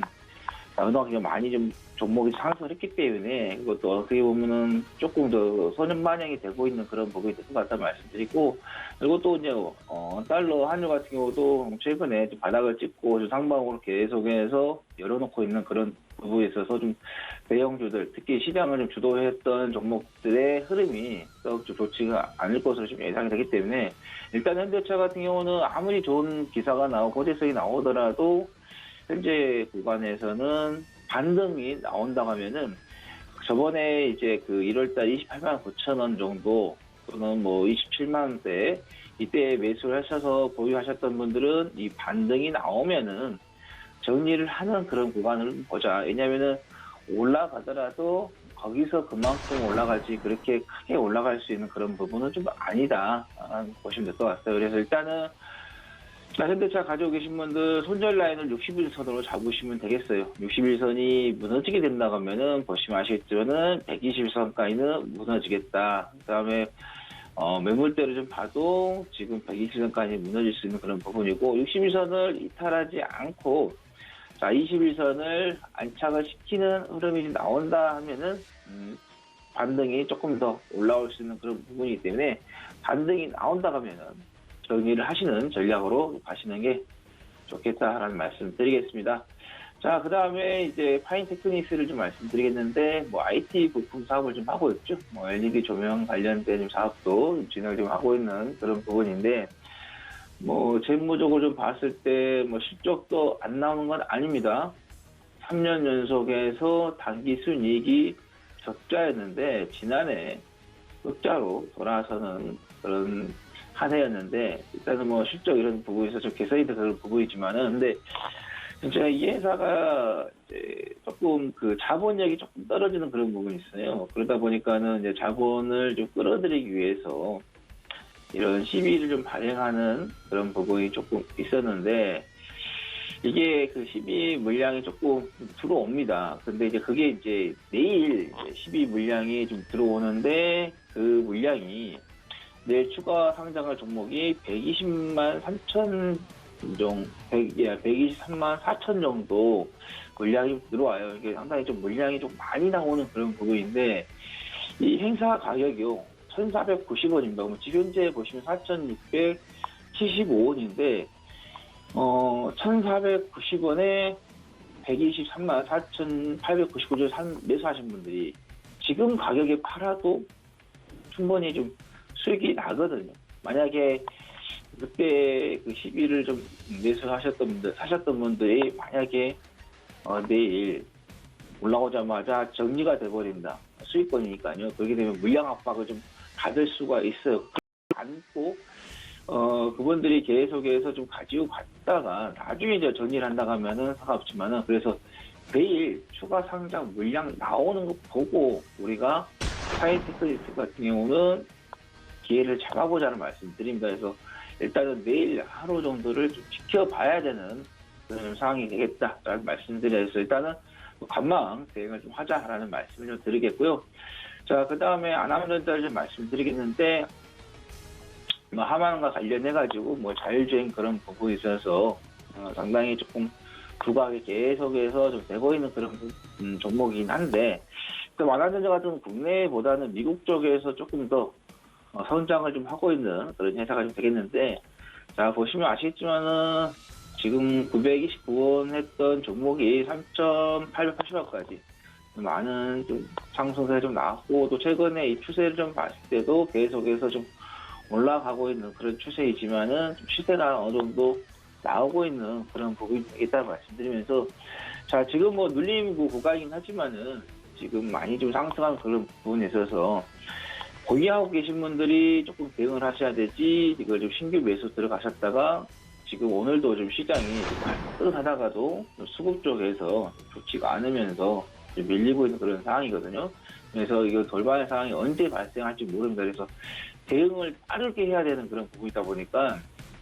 워낙 많이 좀 종목이 상승을 했기 때문에 그것도 어떻게 보면은 조금 더 선연반영이 되고 있는 그런 부분이 될 것 같다는 말씀드리고, 그리고 또 이제 달러 환율 같은 경우도 최근에 좀 바닥을 찍고 좀 상방으로 계속해서 열어놓고 있는 그런 부분에 있어서 좀 대형주들, 특히 시장을 좀 주도했던 종목들의 흐름이 썩 좀 좋지가 않을 것으로 좀 예상이 되기 때문에, 일단 현대차 같은 경우는 아무리 좋은 기사가 나오고 호재성이 나오더라도 현재 구간에서는 반등이 나온다고 하면은 저번에 이제 그 1월달 28만 9천 원 정도 또는 27만 원대 이때 매수를 하셔서 보유하셨던 분들은 이 반등이 나오면은 정리를 하는 그런 구간을 보자. 왜냐면은 올라가더라도 거기서 그만큼 올라가지 그렇게 크게 올라갈 수 있는 그런 부분은 좀 아니다 보시면 될 것 같아요. 그래서 일단은 자, 현대차 가지고 계신 분들 손절 라인을 60일선으로 잡으시면 되겠어요. 60일선이 무너지게 된다고 하면은 보시면 아시겠지만은 120일선까지는 무너지겠다. 그다음에 매물대로 좀 봐도 지금 120일선까지 무너질 수 있는 그런 부분이고 60일선을 이탈하지 않고 자 21선을 안착을 시키는 흐름이 나온다 하면은 반등이 조금 더 올라올 수 있는 그런 부분이기 때문에 반등이 나온다 하면은 정리를 하시는 전략으로 가시는 게 좋겠다라는 말씀 드리겠습니다. 자, 그 다음에 이제 파인테크닉스를 좀 말씀드리겠는데, 뭐, IT 부품 사업을 좀 하고 있죠. 뭐, LED 조명 관련된 좀 사업도 진행을 좀 하고 있는 그런 부분인데, 뭐, 재무적으로 좀 봤을 때, 뭐, 실적도 안 나오는 건 아닙니다. 3년 연속에서 단기 순이익이 적자였는데, 지난해 흑자로 돌아서는 그런 한 해였는데, 일단은 뭐, 실적 이런 부분에서 좀 개선이 된 그런 부분이지만은, 근데, 진짜 이 회사가 이제 조금 그 자본력이 조금 떨어지는 그런 부분이 있어요. 그러다 보니까는 이제 자본을 좀 끌어들이기 위해서 이런 시비를 좀 발행하는 그런 부분이 조금 있었는데 이게 그 시비 물량이 조금 들어옵니다. 근데 이제 그게 이제 내일 시비 물량이 좀 들어오는데 그 물량이 내일 추가 상장할 종목이 120만 3천 123만 4천 정도 물량이 들어와요. 이게 상당히 좀 물량이 좀 많이 나오는 그런 부분인데, 이 행사 가격이요, 1,490원입니다. 그럼 지금 현재 보시면 4,675원인데, 1,490원에 123만 4,899원 매수하신 분들이 지금 가격에 팔아도 충분히 좀 수익이 나거든요. 만약에 그때 그 시비를 좀 사셨던 분들이 만약에 내일 올라오자마자 정리가 돼버린다. 수익권이니까요. 그렇게 되면 물량 압박을 좀 받을 수가 있어요. 않고 그분들이 계속해서 좀 가지고 갔다가 나중에 이제 정리를 한다고 하면은 상관없지만은 그래서 내일 추가 상장 물량 나오는 거 보고 우리가 파인테크닉스 같은 경우는 기회를 잡아보자는 말씀드립니다. 그래서 일단은 내일 하루 정도를 좀 지켜봐야 되는 그런 상황이 되겠다라는 말씀드려서 일단은 관망 대응을 좀 하자라는 말씀을 좀 드리겠고요. 자, 그 다음에 아나운전자를 좀 말씀드리겠는데, 뭐 하만과 관련해가지고 뭐 자율주행 그런 부분에 있어서 상당히 조금 부각이 계속해서 좀 되고 있는 그런 종목이긴 한데, 또 아나운전자 같은 국내보다는 미국 쪽에서 조금 더 성장을 좀 하고 있는 그런 회사가 좀 되겠는데, 자, 보시면 아시겠지만은, 지금 929원 했던 종목이 3,880원까지 많은 좀 상승세가 좀 나왔고, 또 최근에 이 추세를 좀 봤을 때도 계속해서 좀 올라가고 있는 그런 추세이지만은, 좀 시세가 어느 정도 나오고 있는 그런 부분이 있다고 말씀드리면서, 자, 지금 뭐 눌림 구간이긴 하지만은, 지금 많이 좀 상승한 그런 부분에 있어서, 보유하고 계신 분들이 조금 대응을 하셔야 되지, 이걸 좀 신규 매수 들어가셨다가, 지금 오늘도 좀 시장이 뜨뜻하다가도 수급 쪽에서 좋지가 않으면서 좀 밀리고 있는 그런 상황이거든요. 그래서 이거 돌발 상황이 언제 발생할지 모릅니다. 그래서 대응을 빠르게 해야 되는 그런 부분이다 보니까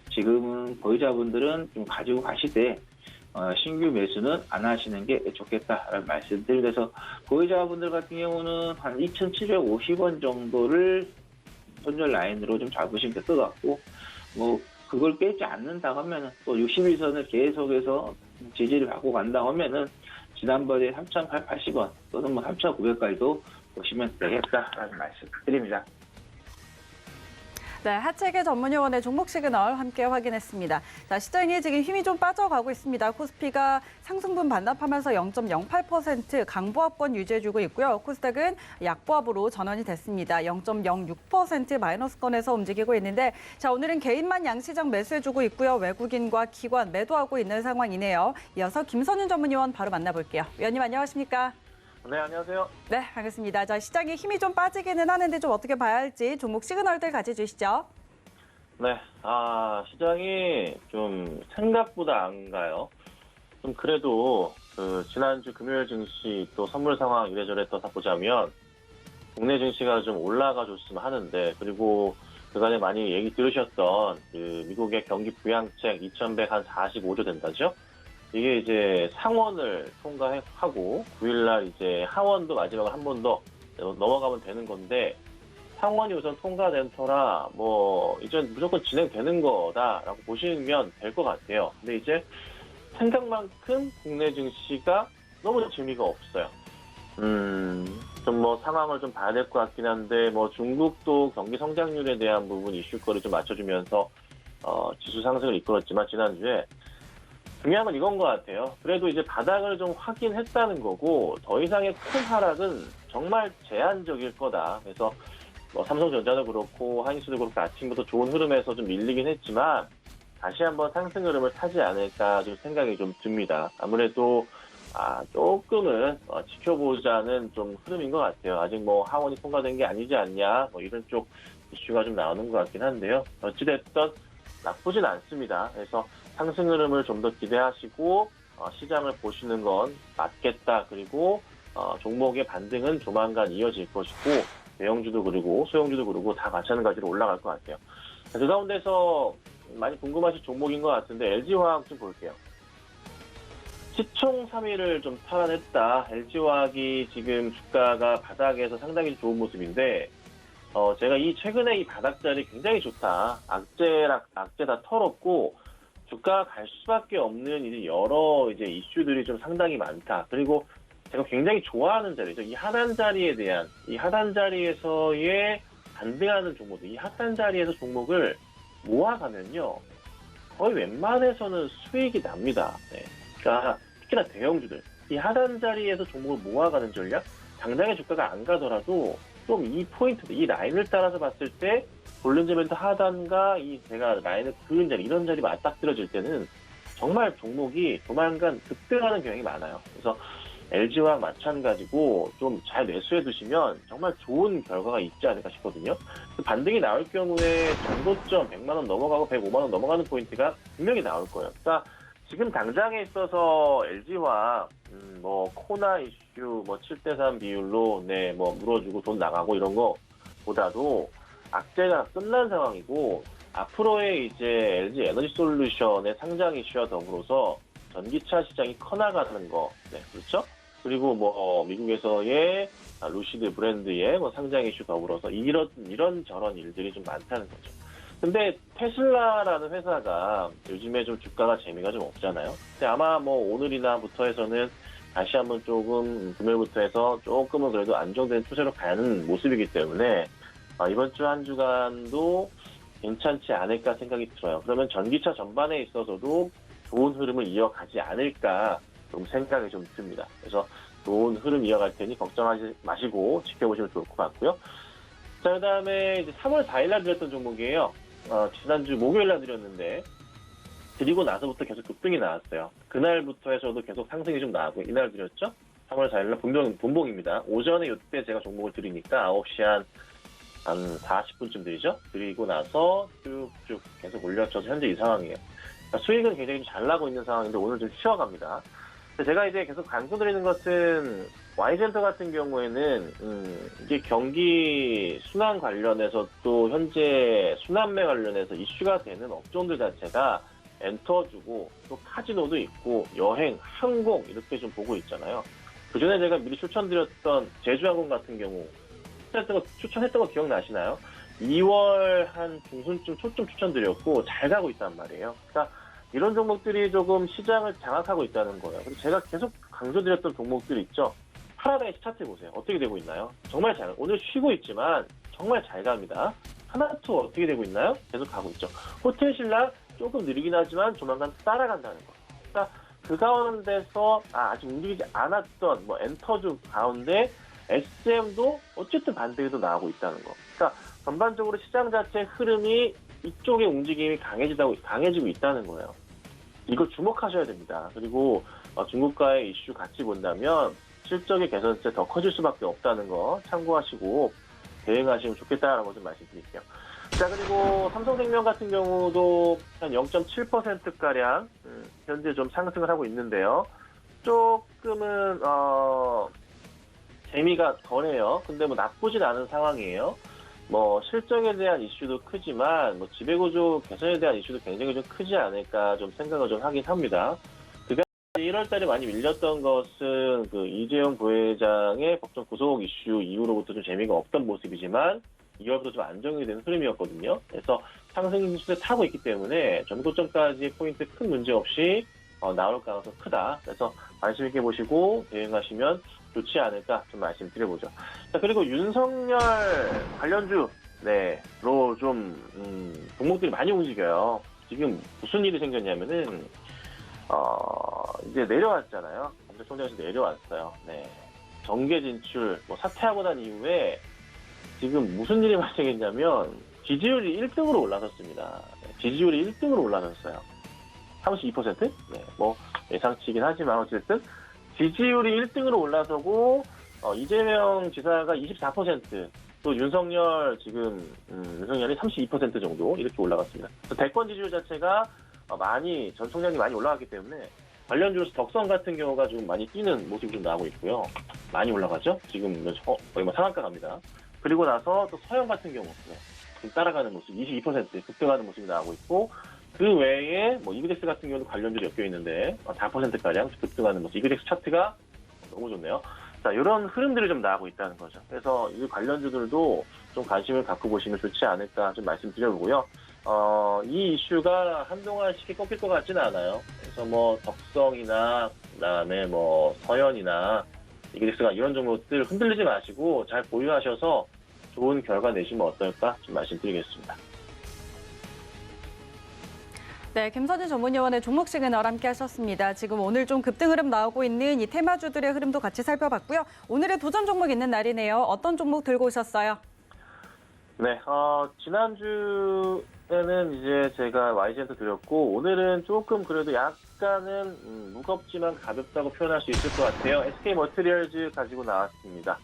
지금은 보유자분들은 좀 가지고 가시되, 신규 매수는 안 하시는 게 좋겠다라는 말씀 드리면서 보유자분들 같은 경우는 한 2,750원 정도를 손절 라인으로 좀 잡으시면 될 것 같고, 뭐 그걸 깨지 않는다고 하면은 또 60일선을 계속해서 지지를 받고 간다고 하면은 지난번에 3,880원 또는 뭐 3,900까지도 보시면 되겠다라는 말씀 드립니다. 네, 하체계 전문요원의 종목 시그널 함께 확인했습니다. 자, 시장이 지금 힘이 좀 빠져가고 있습니다. 코스피가 상승분 반납하면서 0.08% 강보합권 유지해주고 있고요. 코스닥은 약보합으로 전환이 됐습니다. 0.06% 마이너스권에서 움직이고 있는데, 자, 오늘은 개인만 양시장 매수해주고 있고요. 외국인과 기관 매도하고 있는 상황이네요. 이어서 김선윤 전문요원 바로 만나볼게요. 위원님 안녕하십니까? 네, 안녕하세요. 네, 반갑습니다. 자, 시장이 힘이 좀 빠지기는 하는데 좀 어떻게 봐야 할지 종목 시그널들 같이 주시죠. 네, 시장이 좀 생각보다 안 가요. 좀 그래도 지난주 금요일 증시 또 선물 상황 이래저래 또 보자면 국내 증시가 좀 올라가 줬으면 하는데, 그리고 그간에 많이 얘기 들으셨던 그 미국의 경기 부양책 2145조 된다죠. 이게 이제 상원을 통과하고 9일날 이제 하원도 마지막으로 한 번 더 넘어가면 되는 건데 상원이 우선 통과된 터라 뭐 이제 무조건 진행되는 거다라고 보시면 될 것 같아요. 근데 이제 생각만큼 국내 증시가 너무 재미가 없어요. 좀 뭐 상황을 좀 봐야 될 것 같긴 한데 뭐 중국도 경기 성장률에 대한 부분 이슈거리 좀 맞춰주면서 지수 상승을 이끌었지만 지난주에 중요한 건 이건 것 같아요. 그래도 이제 바닥을 좀 확인했다는 거고 더 이상의 큰 하락은 정말 제한적일 거다. 그래서 뭐 삼성전자도 그렇고 하이닉스도 그렇고 아침부터 좋은 흐름에서 좀 밀리긴 했지만 다시 한번 상승 흐름을 타지 않을까 좀 생각이 좀 듭니다. 아무래도 조금은 지켜보자는 좀 흐름인 것 같아요. 아직 뭐 하원이 통과된 게 아니지 않냐 뭐 이런 쪽 이슈가 좀 나오는 것 같긴 한데요. 어찌됐든 나쁘진 않습니다. 그래서 상승 흐름을 좀 더 기대하시고 시장을 보시는 건 맞겠다. 그리고 종목의 반등은 조만간 이어질 것이고 대형주도 그리고 소형주도 그리고 다 마찬가지로 올라갈 것 같아요. 그 가운데서 많이 궁금하신 종목인 것 같은데 LG화학 좀 볼게요. 시총 3위를 좀 탈환했다. LG화학이 지금 주가가 바닥에서 상당히 좋은 모습인데 제가 최근에 이 바닥자리 굉장히 좋다. 악재 다 털었고 주가가 갈 수밖에 없는 이제 여러 이제 이슈들이 좀 상당히 많다. 그리고 제가 굉장히 좋아하는 자리죠. 이 하단 자리에 대한 이 하단 자리에서의 반등하는 종목들, 이 하단 자리에서 종목을 모아가면요 거의 웬만해서는 수익이 납니다. 네. 그러니까 특히나 대형주들 이 하단 자리에서 종목을 모아가는 전략, 당장의 주가가 안 가더라도 좀 이 포인트, 이 라인을 따라서 봤을 때 볼린저밴드 하단과 이 제가 라인을 그은 자리, 이런 자리 맞닥뜨려질 때는 정말 종목이 조만간 급등하는 경향이 많아요. 그래서 LG화학 마찬가지고 좀 잘 매수해 두시면 정말 좋은 결과가 있지 않을까 싶거든요. 반등이 나올 경우에 정도점 100만 원 넘어가고 105만 원 넘어가는 포인트가 분명히 나올 거예요. 그러니까 지금 당장에 있어서 LG화학 뭐 코나 이슈 뭐 7대3 비율로 뭐 물어주고 돈 나가고 이런 거보다도 악재가 끝난 상황이고 앞으로의 이제 LG 에너지 솔루션의 상장 이슈와 더불어서 전기차 시장이 커나가는 거, 네, 그렇죠? 그리고 뭐 미국에서의 루시드 브랜드의 뭐 상장 이슈 더불어서 이런 저런 일들이 좀 많다는 거죠. 근데 테슬라라는 회사가 요즘에 좀 주가가 재미가 좀 없잖아요. 근데 아마 뭐 오늘이나부터 해서는 다시 한번 조금 금요일부터 해서 조금은 그래도 안정된 추세로 가는 모습이기 때문에 이번 주 한 주간도 괜찮지 않을까 생각이 들어요. 그러면 전기차 전반에 있어서도 좋은 흐름을 이어가지 않을까 좀 생각이 좀 듭니다. 그래서 좋은 흐름 이어갈 테니 걱정하지 마시고 지켜보시면 좋을 것 같고요. 자, 그다음에 이제 3월 4일날 드렸던 종목이에요. 지난주 목요일날 드렸는데 드리고 나서부터 계속 급등이 나왔어요. 그날부터 해서도 계속 상승이 좀 나오고 이날 드렸죠. 3월 4일날 본봉입니다. 오전에 이때 제가 종목을 드리니까 9시 한 40분쯤 드리죠. 드리고 나서 쭉쭉 계속 올려쳐서 현재 이 상황이에요. 그러니까 수익은 굉장히 잘 나고 있는 상황인데 오늘 좀 쉬어갑니다. 제가 이제 계속 강조드리는 것은 Y젠터 같은 경우에는 이게 경기 순환 관련해서 또 현재 순환매 관련해서 이슈가 되는 업종들 자체가 엔터주고 또 카지노도 있고 여행, 항공 이렇게 좀 보고 있잖아요. 그전에 제가 미리 추천드렸던 제주항공 같은 경우 추천했던 거 기억나시나요? 2월 한 중순쯤 초쯤 추천드렸고 잘 가고 있단 말이에요. 그러니까 이런 종목들이 조금 시장을 장악하고 있다는 거예요. 그리고 제가 계속 강조드렸던 종목들 있죠. 파라다이스 차트 보세요. 어떻게 되고 있나요? 정말 잘, 오늘 쉬고 있지만 정말 잘 갑니다. 하나투 어떻게 되고 있나요? 계속 가고 있죠. 호텔신라 조금 느리긴 하지만 조만간 따라간다는 거. 그러니까 그 가운데서 아직 움직이지 않았던 뭐 엔터주 가운데 SM도 어쨌든 반등에도 나오고 있다는 거. 그러니까 전반적으로 시장 자체 흐름이 이쪽의 움직임이 강해지고 있다는 거예요. 이걸 주목하셔야 됩니다. 그리고 중국과의 이슈 같이 본다면 실적의 개선세 더 커질 수밖에 없다는 거 참고하시고 대응하시면 좋겠다라는 거 좀 말씀드릴게요. 자, 그리고 삼성생명 같은 경우도 한 0.7%가량 현재 좀 상승을 하고 있는데요. 조금은 재미가 덜해요. 근데 뭐 나쁘진 않은 상황이에요. 뭐 실적에 대한 이슈도 크지만 뭐 지배구조 개선에 대한 이슈도 굉장히 좀 크지 않을까 좀 생각을 좀 하긴 합니다. 1월 달에 많이 밀렸던 것은 그 이재용 부회장의 법정 구속 이슈 이후로부터 좀 재미가 없던 모습이지만 2월부터 좀 안정이 되는 흐름이었거든요. 그래서 상승 추세 타고 있기 때문에 전고점까지의 포인트 큰 문제 없이 나올 가능성이 크다. 그래서 관심 있게 보시고 대응하시면 좋지 않을까 좀 말씀드려보죠. 자, 그리고 윤석열 관련주 로 좀 종목들이 많이 움직여요. 지금 무슨 일이 생겼냐면은 이제 내려왔잖아요. 검찰총장에서 내려왔어요. 네. 정계 진출, 사퇴하고 난 이후에 지금 무슨 일이 발생했냐면 지지율이 1등으로 올라섰습니다. 지지율이 1등으로 올라섰어요. 32%? 네. 예상치긴 하지만 어쨌든 지지율이 1등으로 올라서고 이재명 지사가 24%, 또 윤석열 윤석열이 32% 정도 이렇게 올라갔습니다. 대권 지지율 자체가 전 총장이 많이 올라갔기 때문에 관련주로서 덕성 같은 경우가 좀 많이 뛰는 모습이 좀 나오고 있고요. 많이 올라가죠? 지금 거의 상한가 갑니다. 그리고 나서 또 서영 같은 경우 지금 따라가는 모습, 22% 급등하는 모습이 나오고 있고, 그 외에 이그덱스 같은 경우도 관련주로 엮여 있는데 4%가량 급등하는 모습. 이그덱스 차트가 너무 좋네요. 자, 이런 흐름들이 좀 나오고 있다는 거죠. 그래서 이 관련주들도 좀 관심을 갖고 보시면 좋지 않을까 좀 말씀드려보고요. 이 이슈가 한동안 쉽게 꺾일 것 같지는 않아요. 그래서 덕성이나 그다음에 서현이나 이그덱스가 이런 종목들 흔들리지 마시고 잘 보유하셔서 좋은 결과 내시면 어떨까 좀 말씀드리겠습니다. 네, 김선진 전문위원의 종목 시그널 함께 하셨습니다. 지금 오늘 좀 급등 흐름 나오고 있는 이 테마주들의 흐름도 같이 살펴봤고요. 오늘의 도전 종목 있는 날이네요. 어떤 종목 들고 오셨어요? 네, 지난주에는 이제 제가 YGN도 드렸고, 오늘은 조금 그래도 약간은 무겁지만 가볍다고 표현할 수 있을 것 같아요. SK 머티리얼즈 가지고 나왔습니다.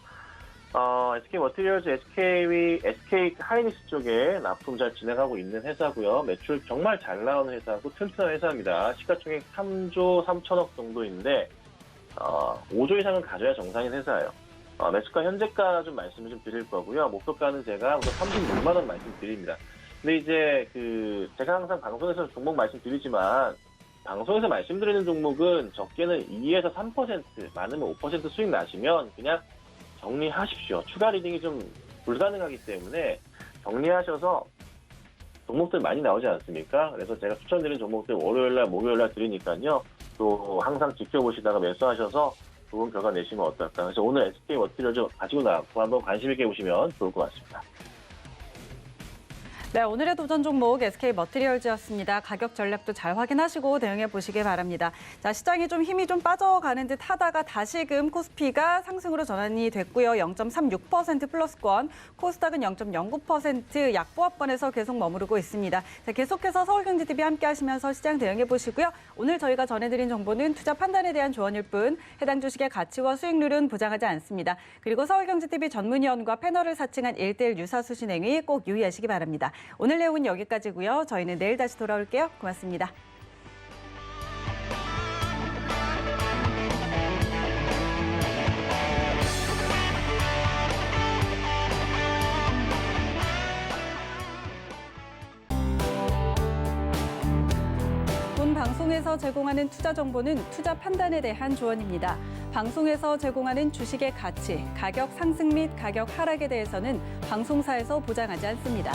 SK 머티리얼즈, SK 하이닉스 쪽에 납품 잘 진행하고 있는 회사고요. 매출 정말 잘 나오는 회사고 튼튼한 회사입니다. 시가총액 3조 3천억 정도인데 5조 이상은 가져야 정상인 회사예요. 매수가 현재가 좀 말씀을 좀 드릴 거고요. 목표가는 제가 우선 36만 원 말씀드립니다. 근데 이제 제가 항상 방송에서 종목 말씀드리지만 방송에서 말씀드리는 종목은 적게는 2에서 3%, 많으면 5% 수익 나시면 그냥 정리하십시오. 추가 리딩이 좀 불가능하기 때문에 정리하셔서 종목들 많이 나오지 않습니까? 그래서 제가 추천드리는 종목들 월요일날, 목요일날 드리니까요. 또 항상 지켜보시다가 매수하셔서 좋은 결과 내시면 어떨까. 그래서 오늘 SK 머티리얼즈 가지고 나왔고 한번 관심 있게 보시면 좋을 것 같습니다. 네, 오늘의 도전 종목 SK 머티리얼즈였습니다. 가격 전략도 잘 확인하시고 대응해 보시기 바랍니다. 자, 시장이 좀 힘이 좀 빠져가는 듯 하다가 다시금 코스피가 상승으로 전환이 됐고요. 0.36% 플러스권, 코스닥은 0.09% 약보합권에서 계속 머무르고 있습니다. 자, 계속해서 서울경제TV 함께 하시면서 시장 대응해 보시고요. 오늘 저희가 전해드린 정보는 투자 판단에 대한 조언일 뿐 해당 주식의 가치와 수익률은 보장하지 않습니다. 그리고 서울경제TV 전문위원과 패널을 사칭한 1:1 유사수신 행위 꼭 유의하시기 바랍니다. 오늘 내용은 여기까지고요. 저희는 내일 다시 돌아올게요. 고맙습니다. 본 방송에서 제공하는 투자 정보는 투자 판단에 대한 조언입니다. 방송에서 제공하는 주식의 가치, 가격 상승 및 가격 하락에 대해서는 방송사에서 보장하지 않습니다.